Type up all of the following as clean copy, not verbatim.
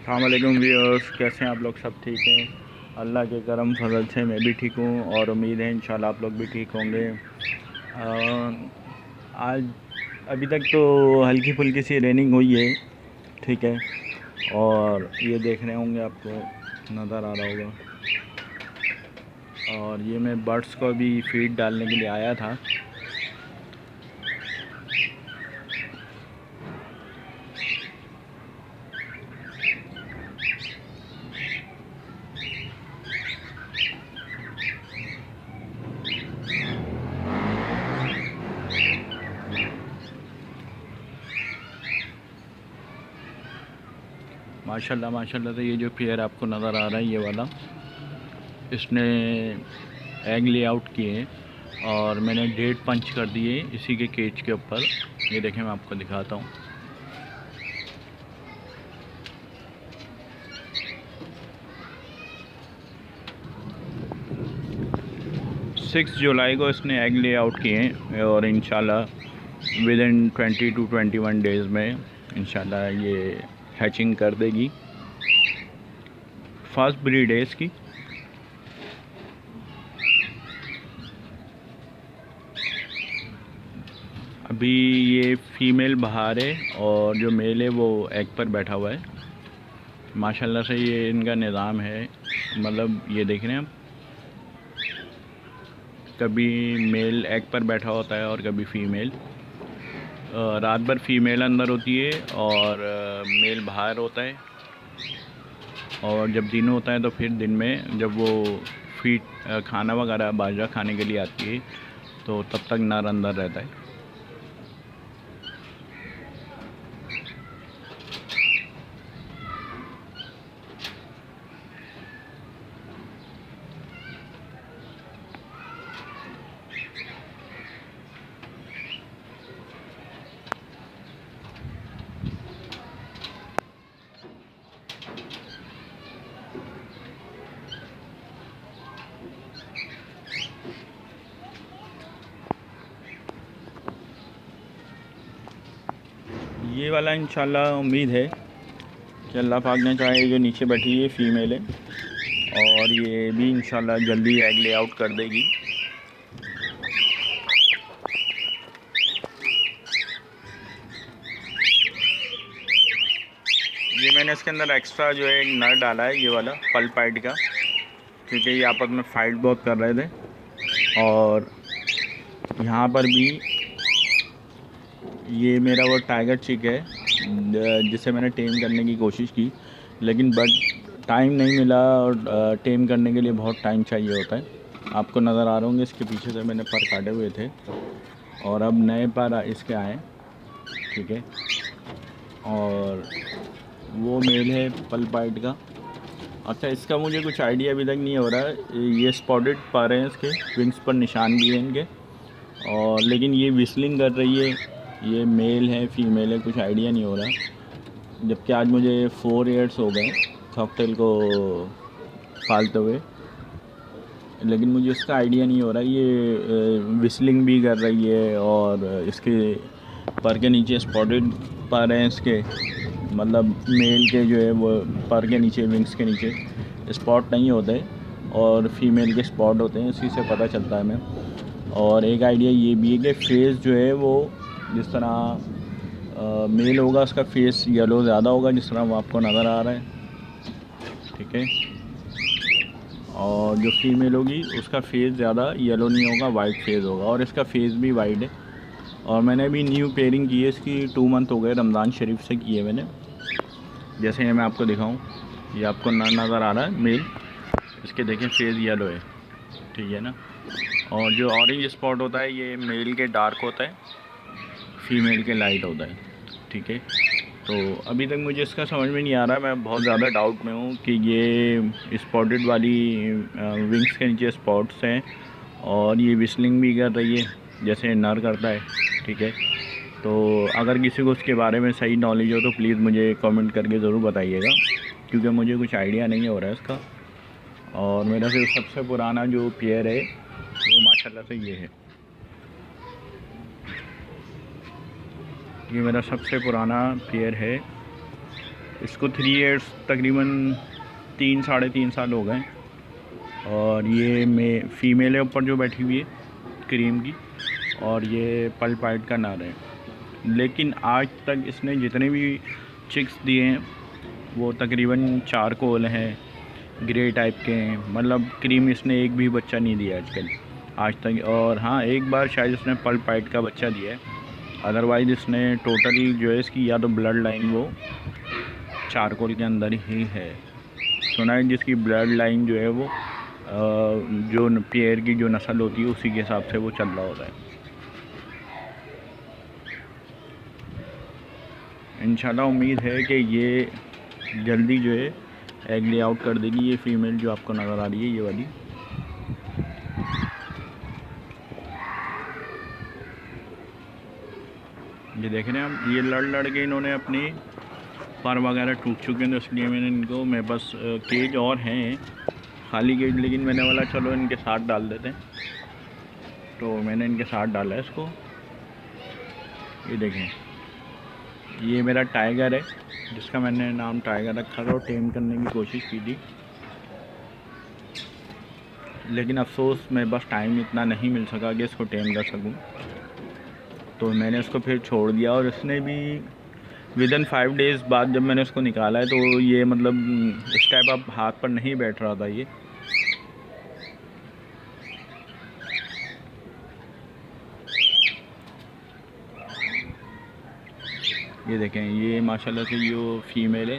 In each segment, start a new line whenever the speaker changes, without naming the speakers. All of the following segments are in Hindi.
अस्सलामुअलैकुम व्यूअर्स, कैसे हैं आप लोग? सब ठीक हैं? अल्लाह के करम फजल से मैं भी ठीक हूँ और उम्मीद है इंशाल्लाह आप लोग भी ठीक होंगे। आज अभी तक तो हल्की फुल्की सी रेनिंग हुई है, ठीक है। और ये देख रहे होंगे, आपको नज़र आ रहा होगा। और ये मैं बर्ड्स को भी फीड डालने के लिए आया था। माशाल्लाह माशाल्लाह। तो ये जो पेयर आपको नज़र आ रहा है, ये वाला, इसने एग ले आउट किए हैं और मैंने डेट पंच कर दिए इसी के केज के ऊपर। ये देखें, मैं आपको दिखाता हूँ। 6 जुलाई को इसने एग ले आउट किए हैं और इंशाल्लाह विद इन 20 to 21 डेज़ में इंशाल्लाह ये हैचिंग कर देगी। फर्स्ट ब्रीड है इसकी। अभी ये फ़ीमेल बाहर है और जो मेल है वो एग पर बैठा हुआ है। माशाल्लाह से ये इनका निज़ाम है। मतलब ये देख रहे हैं आप, कभी मेल एग पर बैठा होता है और कभी फ़ीमेल। रात भर फ़ीमेल अंदर होती है और मेल बाहर होता है। और जब दिन होता है तो फिर दिन में जब वो फीड खाना वगैरह बाजरा खाने के लिए आती है तो तब तक नर अंदर रहता है। ये वाला इंशाल्लाह उम्मीद है कि अल्लाह पाक ने चाहे जो नीचे बैठी है फ़ीमेल है और ये भी इंशाल्लाह जल्दी एग ले आउट कर देगी। ये मैंने इसके अंदर एक्स्ट्रा जो है एक नर डाला है, ये वाला पल्पाइड का, क्योंकि ये आपस में फ़ाइट बहुत कर रहे थे। और यहाँ पर भी ये मेरा वो टाइगर चिक है जिसे मैंने टेम करने की कोशिश की, लेकिन बट टाइम नहीं मिला। और टेम करने के लिए बहुत टाइम चाहिए होता है। आपको नज़र आ रहे होंगे, इसके पीछे से मैंने पर काटे हुए थे और अब नए पर इसके आए, ठीक है। और वो मेल है पल्पाइड का। अच्छा, इसका मुझे कुछ आइडिया अभी तक नहीं हो रहा है। ये स्पॉटेड पर हैं, इसके विंग्स पर निशान भी हैं इनके। और लेकिन ये विस्लिंग कर रही है, ये मेल है फ़ीमेल है कुछ आइडिया नहीं हो रहा। जबकि आज मुझे 4 ईयर्स हो गए कॉकटेल को पालते हुए, लेकिन मुझे इसका आइडिया नहीं हो रहा। ये विस्लिंग भी कर रही है और इसके पर के नीचे स्पॉटेड पर हैं इसके, मतलब मेल के जो है वो पर के नीचे, विंग्स के नीचे स्पॉट नहीं होते और फीमेल के स्पॉट होते हैं, इसी से पता चलता है हमें। और एक आइडिया ये भी है कि फेस जो है वो जिस तरह मेल होगा उसका फेस येलो ज़्यादा होगा, जिस तरह वो आपको नज़र आ रहा है, ठीक है। और जो फीमेल होगी उसका फेस ज़्यादा येलो नहीं होगा, वाइट फेस होगा। और इसका फेस भी वाइट है। और मैंने अभी न्यू पेयरिंग की है इसकी, 2 मंथ हो गए, रमज़ान शरीफ से की है मैंने। जैसे ये मैं आपको दिखाऊं, ये आपको नज़र आ रहा है मेल, इसके देखें फेस येलो है, ठीक है ना। और जो ऑरेंज स्पॉट होता है ये मेल के डार्क होता है, फीमेल के लाइट होता है, ठीक है। तो अभी तक मुझे इसका समझ में नहीं आ रहा, मैं बहुत ज़्यादा डाउट में हूँ कि ये स्पॉटेड वाली विंग्स के नीचे स्पॉट्स हैं और ये विस्लिंग भी कर रही है जैसे नर करता है, ठीक है। तो अगर किसी को उसके बारे में सही नॉलेज हो तो प्लीज़ मुझे कमेंट करके ज़रूर बताइएगा, क्योंकि मुझे कुछ आइडिया नहीं हो रहा है इसका। और मेरा जो सबसे पुराना जो पेयर है वो माशाल्लाह से ये है। ये मेरा सबसे पुराना पेयर है इसको 3 ईयर्स तकरीबन 3 साढ़े 3 साल हो गए। और ये फीमेल है ऊपर जो बैठी हुई है क्रीम की, और ये पल पाइट का नर है। लेकिन आज तक इसने जितने भी चिक्स दिए हैं वो तकरीबन चारकोल हैं, ग्रे टाइप के हैं, मतलब क्रीम इसने एक भी बच्चा नहीं दिया आज तक। और हाँ, एक बार शायद इसने पल पाइट का बच्चा दिया है, अदरवाइज़ इसने टोटल जो है इसकी या तो ब्लड लाइन वो चारकोल के अंदर ही है। सुना है जिसकी ब्लड लाइन जो है वो जो पेयर की जो नस्ल होती है उसी के हिसाब से वो चल रहा होता है। इंशाल्लाह उम्मीद है कि ये जल्दी जो है एग ले आउट कर देगी। ये फीमेल जो आपको नज़र आ रही है ये वाली, ये देख रहे हैं हम, ये लड़ के इन्होंने अपनी पर वगैरह टूट चुके हैं, तो इसलिए मैंने इनको, मैं बस केज और हैं खाली केज, लेकिन मैंने बोला चलो इनके साथ डाल देते हैं, तो मैंने इनके साथ डाला है इसको। ये देखें, ये मेरा टाइगर है जिसका मैंने नाम टाइगर रखा था और टेम करने की कोशिश की थी, लेकिन अफसोस मैं बस टाइम इतना नहीं मिल सका कि इसको टेम कर सकूं, तो मैंने इसको फिर छोड़ दिया। और इसने भी विदिन 5 डेज़ बाद जब मैंने इसको निकाला है तो ये मतलब इस टाइप अब हाथ पर नहीं बैठ रहा था। ये देखें, ये माशाल्लाह से जो फीमेल है,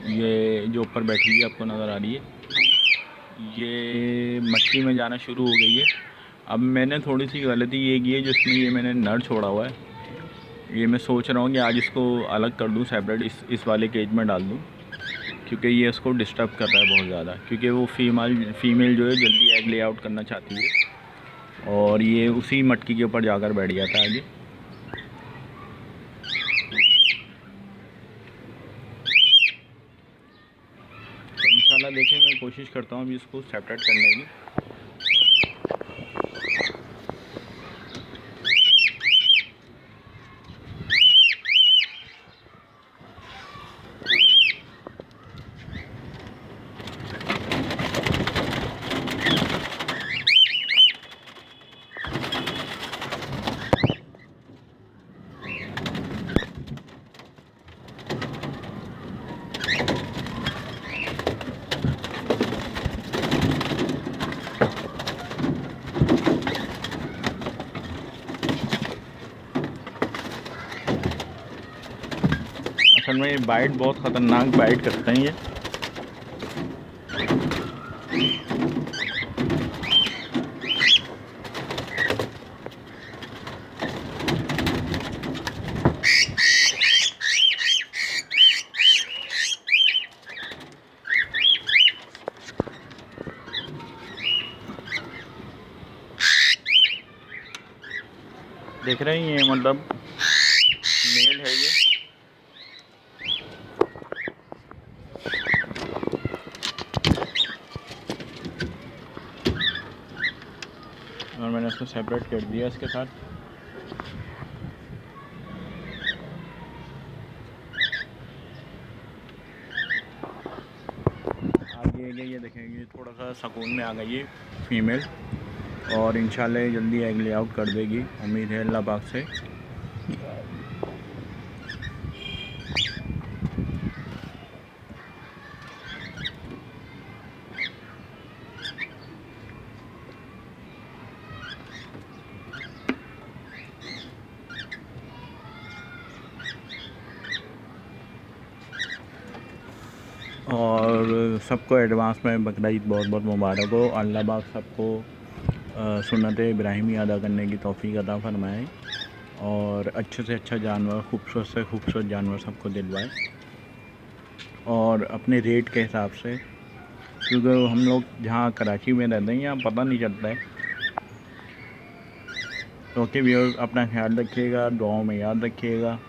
ये जो ऊपर बैठी हुई आपको नज़र आ रही है, ये मट्टी में जाना शुरू हो गई है। अब मैंने थोड़ी सी गलती ये की है जिसमें ये मैंने नर छोड़ा हुआ है, ये मैं सोच रहा हूँ कि आज इसको अलग कर दूँ, सेपरेट इस वाले केज में डाल दूँ, क्योंकि ये इसको डिस्टर्ब कर रहा है बहुत ज़्यादा, क्योंकि वो फीमेल जो है जल्दी एग ले आउट करना चाहती है और ये उसी मटकी के ऊपर जाकर बैठ जाता है आगे। तो इंशाल्लाह देखें, मैं कोशिश करता हूँ अभी इसको सेपरेट करने की। असल में ये बाइट बहुत ख़तरनाक बाइट करते हैं ये। देख रहे हैं, ये मतलब मेल है ये। और मैंने इसको सेपरेट कर दिया इसके साथ। आगे ये देखेंगे, थोड़ा सा सुकून में आ गई ये फीमेल, और इंशाल्लाह जल्दी एग ले आउट कर देगी, उम्मीद है अल्लाह पाक से। और सबको एडवांस में बकरीद बहुत बहुत मुबारक हो। अल्लाह पाक सबको सुन्नत इब्राहिमी अदा करने की तौफीक अता फ़रमाए और अच्छे से अच्छा जानवर, खूबसूरत से खूबसूरत जानवर सबको दिलवाए, और अपने रेट के हिसाब से, क्योंकि हम लोग जहाँ कराची में रहते हैं यहाँ पता नहीं चलता है। तो ओके व्यूअर्स, अपना ख्याल रखिएगा, दुआओं में याद रखिएगा।